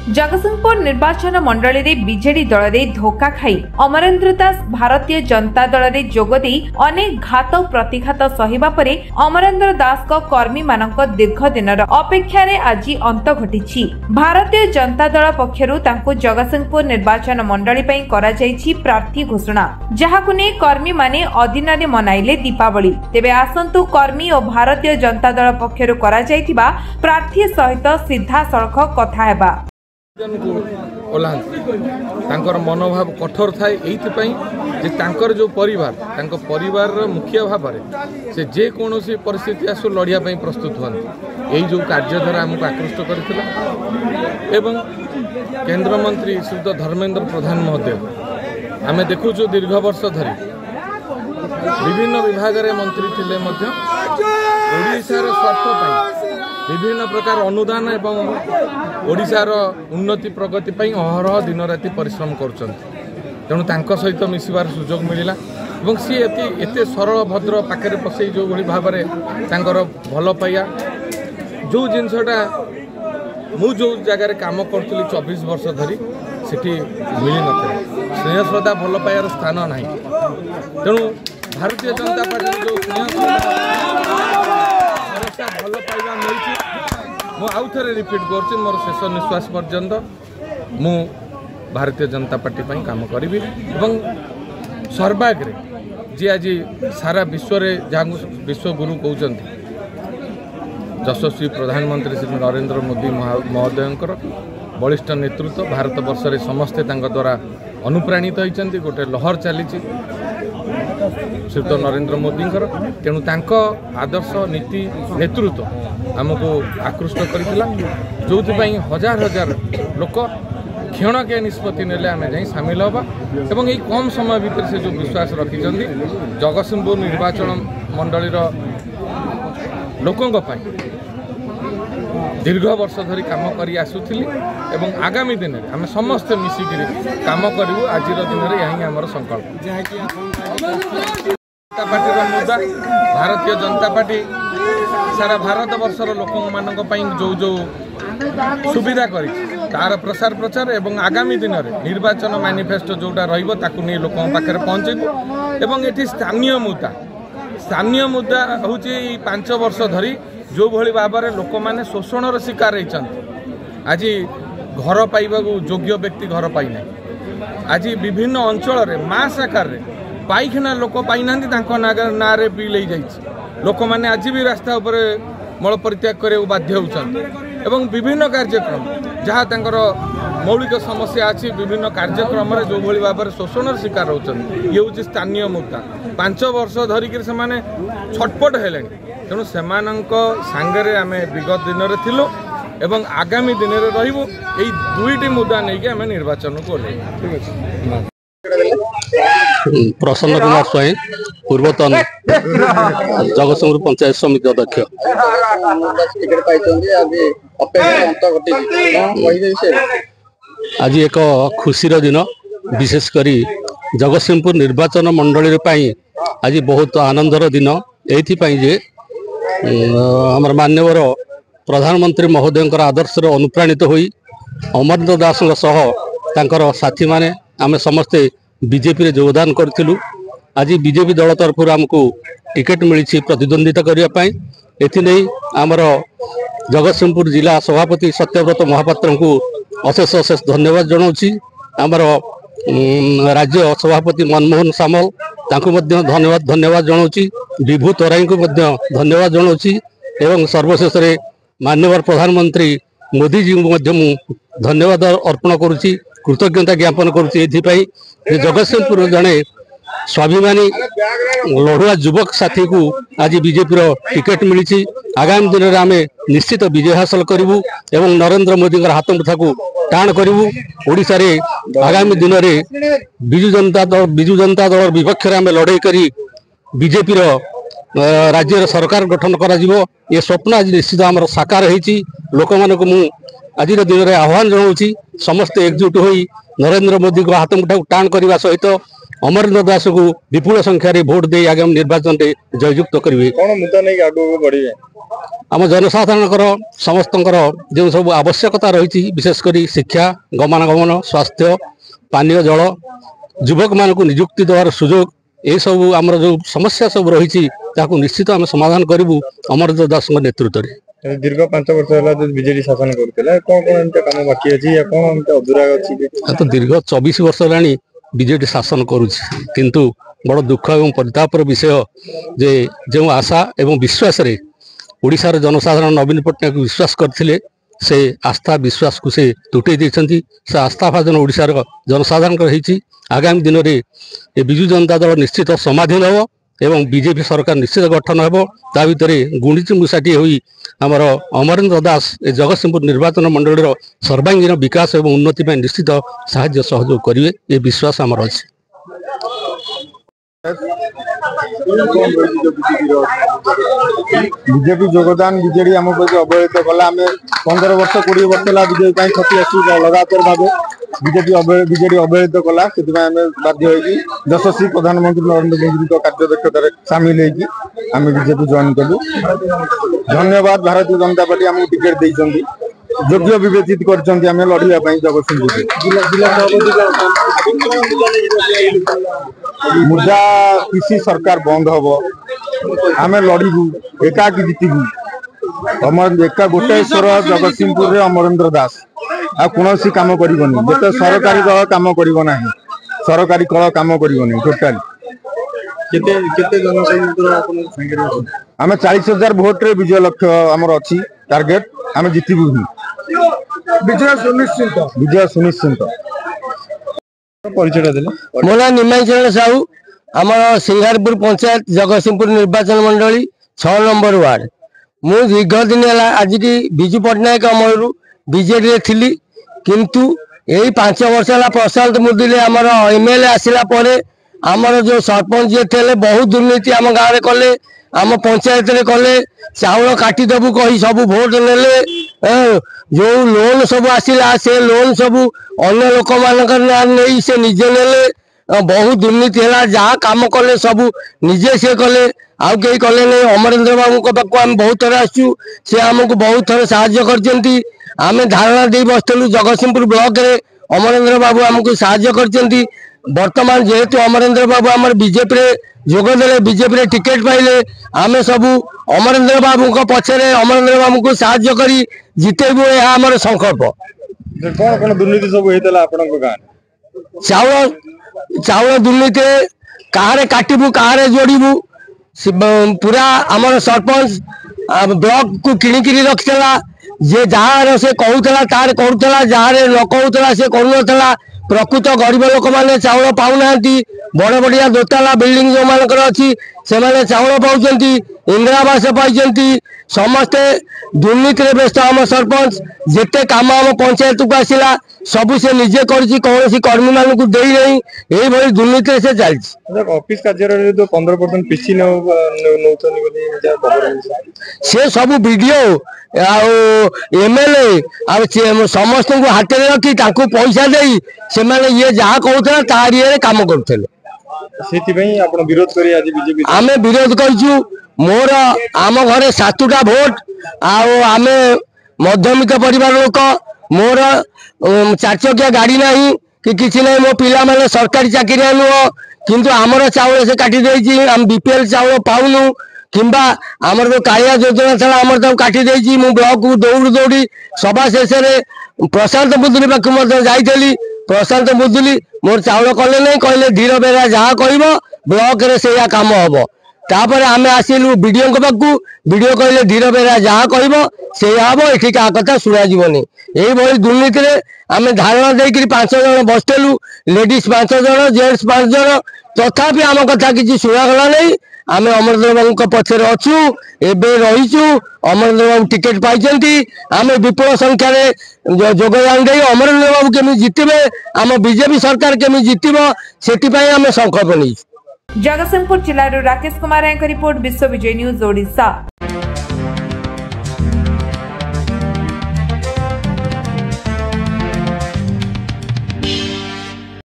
जगतसिंहपुर निर्वाचन मंडली रे बीजेडी दल रे धोखा खाई अमरेंद्र दास भारतीय जनता दल रे जोगदे अनेक घात प्रतिघात सहिबा परे अमरेंद्र दास को कर्मी मानक दीर्घ दिनर अपेक्षा रे आज अंत घटिछि। भारतीय जनता दल पक्षरु तांको जगतसिंहपुर निर्वाचन मंडली पई करा जाईछि प्रार्थी घोषणा, जहाकु ने कर्मी माने अदिनरे मनाइले दीपावली। तेबे आसंतु कर्मी और भारतीय जनता दल पक्षरु करा जाईथिबा प्रार्थी सहित सीधा सड़क कथा हेबा। मनोभाव कठोर थाए ये जो परिवार मुखिया भाव से जेकोसी परिस्थिति आसु लड़िया प्रस्तुत हमें यही जो कार्य द्वारा आमको आकृष्ट करथिला। एवं केंद्र मंत्री श्रीयुत धर्मेंद्र प्रधान महोदय आम देखु दीर्घ वर्ष धरी विभिन्न विभाग मंत्री थिले ओडिशार स्वार्थ विभिन्न प्रकार अनुदान एवं ओडिशार उन्नति प्रगति पर अहरह दिन राति परिश्रम करुँच तेणु सहित मिसबार सुजोग मिलला। सी एत सरल भद्र पाखे पसई जो भाव में भल पाइया जो जिनसटा मु जो जगार काम करी 24 वर्ष धरी सेठी मिल न स्नेह श्रद्धा भल पाइबार स्थान ना। तेणु भारतीय जनता पार्टी जो भल पाइबा मिली आउ थे रिपीट कर मोर शेष निश्वास पर्यंत मु भारतीय जनता पार्टी पर काम करी सर्वाग्रे जी आज सारा विश्व जहाँ विश्वगुरु कहते यशस्वी प्रधानमंत्री श्री नरेंद्र मोदी महोदय बलिष्ठ नेतृत्व भारत वर्ष में समस्ते द्वारा अनुप्राणित होती गोटे लहर चली श्रीयुत नरेंद्र मोदी तेणु आदर्श नीति नेतृत्व आमको आकृष्ट करथिला जो हजार हजार लोक क्षण के निष्पत्ति नेले आम जा सामिल हवा एवं यही कम समय भितर से जो विश्वास रखिंट जगतसिंहपुर निर्वाचन मंडलीर लोकों दीर्घ वर्ष धरी काम करी आसुथिली एवं आगामी दिन में आम समस्ते मिसिक काम करूँ आज दिन में यही आमर संकल्प मुद्दा भारतीय जनता पार्टी सारा भारत वर्षर लोक मान जो जो सुविधा तार प्रसार प्रचार एवं आगामी दिन में निर्वाचन मैनिफेस्टो जोटा रही लोक पाखे पहुँचेबू एवं ये स्थानीय मुद्दा हूँ 5 वर्ष धरी जो भली भाव में लोक मैंने शोषण शिकार होती आज घर पाइबा योग्य व्यक्ति घर पाईना आज विभिन्न अंचल में मास आकार पाइखाना लोक पाईना ना बिल लोक मैंने आज भी रास्ता उपर मल परित्याग करने बाध्य होती विभिन्न कार्यक्रम जहाँ तंकर मौलिक समस्या अच्छी विभिन्न कार्यक्रम जो भली भाव में शोषण शिकार होती ये हूँ स्थानीय मुद्दा 5 वर्ष धरिक से छटपट है तेणु से सांगे आम विगत दिन में थिलु एवं आगामी दिन में रही दुईटी मुद्दा नहीं आम निर्वाचन को ओह्लैबु। प्रसन्न कुमार स्वाई पूर्वतन जगतसिंहपुर पंचायत समिति अध्यक्ष आज एक खुशीर दिन विशेषकर जगतसिंहपुर निर्वाचन मंडली आज बहुत आनंदर दिन ये आमर मान्यवर प्रधानमंत्री महोदय आदर्श अनुप्राणित होई अमरेंद्र दास साथी माने आमे समस्ते बीजेपी रे योगदान करूँ। आज बीजेपी दल तरफ आमको टिकेट मिली प्रतिद्वंदिता करने आमर जगतसिंहपुर जिला सभापति सत्यव्रत महापात्र को अशेष अशेष धन्यवाद जनाऊँ। आमर राज्य सभापति मनमोहन सामल धन्यवाद जनाऊँ। विभू तराई को धन्यवाद जनाऊँ एवं सर्वशेष माननीय प्रधानमंत्री मोदी जी को धन्यवाद अर्पण करुच्ची कृतज्ञता ज्ञापन करुच्ची जगतसिंहपुर जड़े स्वाभिमानी लड़ुआ युवक साथी को आज बीजेपी टिकेट मिली आगामी दिन में आम निश्चित विजय हासिल करूँ एवं नरेंद्र मोदी हाथ मुठा को टाण करूँ। ओडिशा रे आगामी दिन में विजु जनता दल विपक्ष में आम लड़ाई करी बीजेपी राज्य सरकार गठन करा ये स्वप्न आज निश्चित आम साकार होती लोक मान आज दिन में आह्वान जनाऊँ समस्ते एकजुट हो नरेंद्र मोदी को हाथ मुठा टाण करने सहित अमरेंद्र दास को विपुल संख्यार भोट दे आगामी निर्वाचन में जययुक्त करेंगे। कौन मुद्दा नहीं आगे बढ़े आम जनसाधारण समस्त जो सब आवश्यकता रही विशेषकर शिक्षा गमनागमन स्वास्थ्य पानीय जल युवक मान निजुक्ति देवार सुजोग ये सब आमर जो समस्या सब रही निश्चित आम समाधान करूँ अमरेंद्र दास नेतृत्व में। दीर्घ 5 वर्ष है बीजेडी शासन करते कौन कम बाकी अच्छी कौन अधूरा अच्छी तो दीर्घ 24 वर्ष है बीजेडी शासन करुच्ची किंतु बड़ दुख और परितापर विषय जे जो आशा एवं विश्वास रे ओडिशार जनसाधारण नवीन पट्टनायक विश्वास करथिले से आस्था विश्वास को से तुटे देछंती से आस्था भाजन ओडिशार जनसाधारण रही आगामी दिन में ये विजु जनता दल निश्चित समाधीन हो एवं बीजेपी सरकार निश्चित गठन हो ता भितर गुणिची मुसाटी हुई आमर अमरेंद्र दास ए जगतसिंहपुर निर्वाचन मंडल सर्वांगीन विकास एवं उन्नति में निश्चित साहाय्य सहयोग करेंगे ये विश्वास आमर अच्छे। बीजेपी योगदान बीजेडी आम अवहेलित कला आम 15 वर्ष 20 वर्ष है बीजेपी क्षति आस लगातार भाव बीजेडी अवहेलित कला से बाध्य हो यशस्वी प्रधानमंत्री नरेंद्र मोदी कार्यदक्षतार सामिल होमें बीजेपी जॉइन कलु। धन्यवाद भारतीय जनता पार्टी आमको टिकेट देती योग्य विवेचित कर लड़ाई जगतसिंहपुर मुद्दा कृषि सरकार बंद हम आम लड़ू एकाकी जीतबू एका गोटे स्वर जगतसिंहपुर अमरेंद्र दास आ कौन कम कर सरकारी दल कम करना सरकारी कल कम करनी टोटाली आम 40,000 भोट रे विजय लक्ष्य आमर अच्छी टार्गेट आम जीतबू विजय सुनिश्चित। परिचय मो ना निमाई चरण साहू आम सिंगारपुर पंचायत जगतसिंहपुर निर्वाचन मंडली 6 नंबर वार्ड मु दीर्घ दिन है आज की विजु पट्टनायक अमल बीजेडी थी किंतु यही 5 वर्ष है प्रशांत मुदुली आमर एमएलए आसला आमर जो सरपंच जी थे बहुत दुर्नीति आम गाँव में कले आम पंचायत रे कले चाउल काटिदेबू कही सब भोट नेले जो लोन सब आसला से लोन सब अन्य लोक मान से निजे नेले बहुत दुर्नीति है जहाँ कम कले सब निजे से कले आउ कई कले नहीं। अमरेंद्र बाबू पाक आम बहुत थर आसु से आमको बहुत थर साहाय्य करछंती आमे धारणा दे बसलु जगतसिंहपुर ब्लॉक रे अमरेंद्र बाबू आमको साहाय्य करछंती। वर्तमान जेहेतु अमरेंद्र बाबू आमर बीजेपी रे जोगदेले बीजेपी रे टिकेट पाइले आमे सबू अमरेंद्र बाबू को पछरे अमरेंद्र बाबू को साहाय्य करी जितेबू यह आमर संकल्प। कौन कौन दुर्नीति सब होइतला आपन गाँव चाउल दुर्नीति कारे काटिबू कारे जोड़बू पूरा आमर सरपंच ब्लॉक को किणिकी रखिला जे जहाँ से कहूला तार करूला जहाँ न कहूला से करूला प्रकृत गरीब लोक मैंने चाउल पाऊना बड़ बढ़िया दोताला बिल्डिंग जो मान अच्छी से मैंने चाउल पाँच इंदिरावास पाई समस्ते दुर्नीति व्यस्त आम सरपंच जिते कम आम पंचायत को आसला सबू से निजे कौन कर्मी मान को दे नहीं यही दुर्नीति से चलती ऑफिस कार्य तो 15% पिछी से सब वीडियो एमएलए समस्त को हाथ में रखी पैसा दे से ये जहाँ कहते तार ये कम करुले आमे विरोध करूँ। मोर आम घरे 7टा भोट आमे मध्यमिक परिवार लोक मोर 4 चकिया गाड़ी नहीं कि किसी नहीं मो पिला माने सरकारी चाकरिया नुह किंतु आमर चाउल से काटी देछि हम बीपीएल चाउल पाउनु किंबा आमर जो कालिया योजना था आमर तो काटी देछि मु ब्लॉक को दौड़ी सभा शेष में प्रशांत मुदुली पाक जाइली प्रशांत मुदुली मोर चाउल कले नहीं कहले धीर बेरा जहाँ कह ब्लॉक रे से काम हम तापर आमे आसिलु वीडियो पाक वीडियो कहले धीर बेरा जहाँ कह से हम ये क्या कथा शुणा जीवनी यही दुर्नीति रे आमे धारणा देकर 5 जन बसलु लेडीज 5 जन जेंट्स 5 जन तथापि आम कथा किसी शुणागला नहीं आमे अमरेंद्र बाबू पछरे अच्छु एबे रहीचु अमरेंद्र बाबू टिकेट पाई आमे विपुल संख्यार योगदान दे अमरेंद्र बाबू केमी जितबे आम बीजेपी सरकार केमी जितब से आमे संकल्प नहीं। जगतसिंहपुर जिल्लार राकेश कुमार रिपोर्ट विश्व विजय न्यूज ओडिशा।